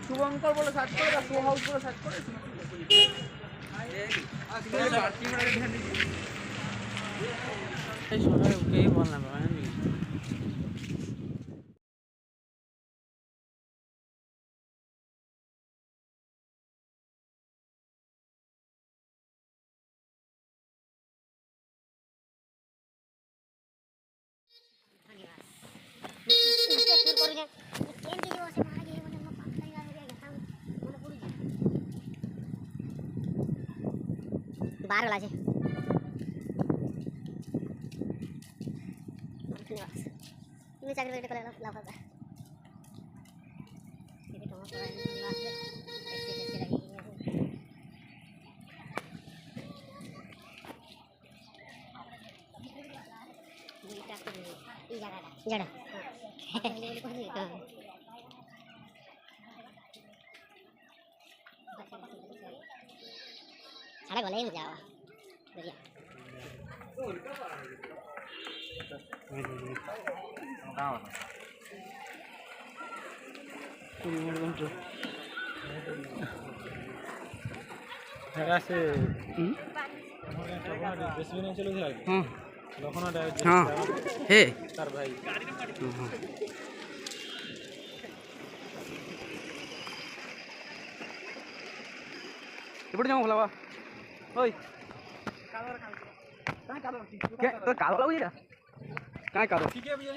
শুভঙ্কর বলে সার্চ করে বা শো হাউস বলে সার্চ করে বললাম बाहर वाला तुम्हें चाकरी बेटे को लाभ होता है जड़ा सारा गले ही मजा बढ़िया से नहीं चलो हाँ हे तार भाई ఇప్పుడు जाऊँ भला ओए क्या तो कालो लगू इरा काय कालो ठीक है भैया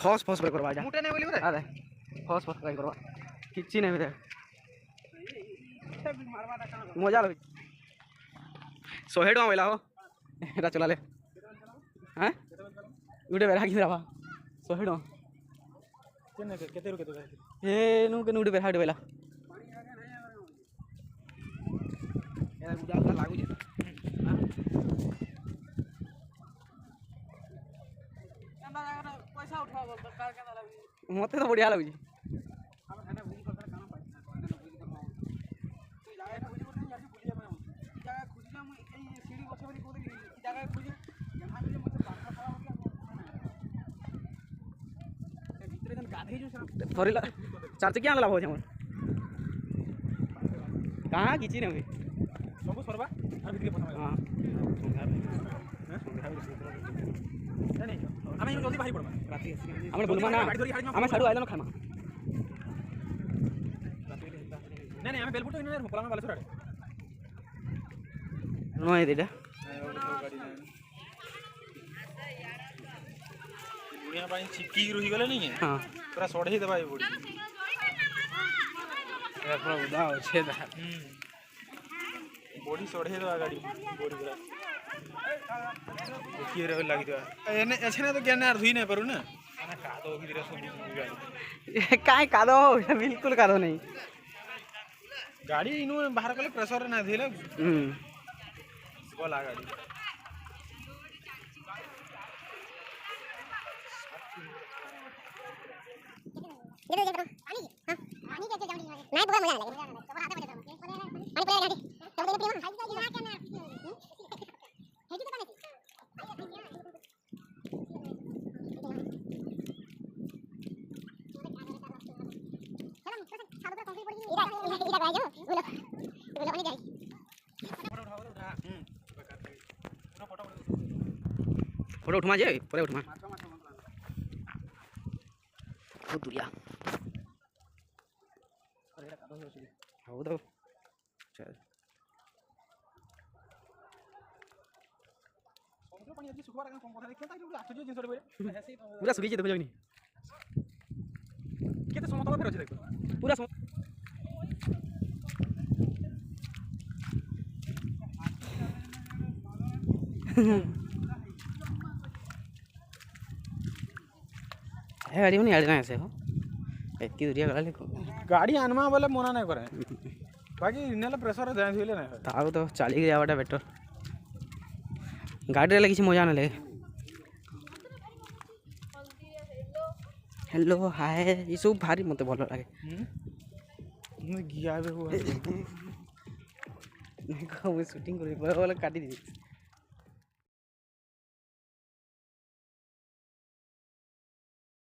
फॉस फॉस पर करवा जा मुटे नहीं बोली रे अरे फॉस फॉस ट्राई करवा किछि नहीं बे मजा लगे 100 टका वाला हो एटा चला ले हैं गुटे बेरा की रावा 100 टका केते रुके तो ए नु के गुटे बेरा वाला यार गुडा लागू जे पैसा उठा बोल तो कार केना लागू मते तो बढ़िया लागू हम खाने बुझी कर काना पैसा खाने बुझी कर तू जागा बुझी कर नहीं जासी बुझिया मैं जागा खुजी ना मुई ए सीढ़ी बसे बली को देखि ई जागा खुजी यहां मिले मुझे बारका खड़ा हो गया ए भीतर जन गाधे जो थोरीला चार चकिया आनला हो हमर कहां किछि नहीं सब सरबा और भीतर पठा हां नहीं हमें जल्दी बाहर पड़बा राती हमरे बोलबा ना हमें साडू आइलो खाना नहीं हमें बेलपुट इन पला में बालेश्वर आड़े नो है देटा बुढ़िया पानी चिपकी रही गले नहीं है हां पूरा सोढ़े दबा बुढ़ी ए पूरा उदा छे दा बॉडी सोढ़े दबा गाड़ी बॉडी पूरा देखिए रे लागी दबा एने एछने तो ज्ञान धुई नहीं पारु ना ana कादो की दिरा सब गाड़ी काय कादो बिल्कुल कादो नहीं गाड़ी इनु बाहर कले प्रेशर ना दिले बोला गाड़ी ये देखो पानी हां पानी कैसे जाऊंगी नहीं बहुत मजा लगे तो हाथ में पानी पड़ेगा गाड़ी तो देखो प्रेम हाई जाएगा क्या ना है जी तो पानी फोटो उठमा जे परे उठमा बहुत दुरिया अरे एटा कादो होछि हो दो चल समुद्र पानी आज सुखबार कम কথা देखता है आश्चर्य जिंस रे पूरा सुखी जे देखो जनी केते समतल फेर अछि देखो पूरा है गाड़ी में नहीं आड़ना ऐसे हो इतनी दूरिया गला ले गाड़ी आनमा बोले मना नहीं करे बाकी इनेला प्रेशर दे दिले ना ताऊ तो चाली के जावाटा बेटर गाड़ी रे किसी मजा ना लगे हेलो हाय ये सब भारी मते भलो लागे गिया बे हुआ नहीं को शूटिंग करे बोले काटी दी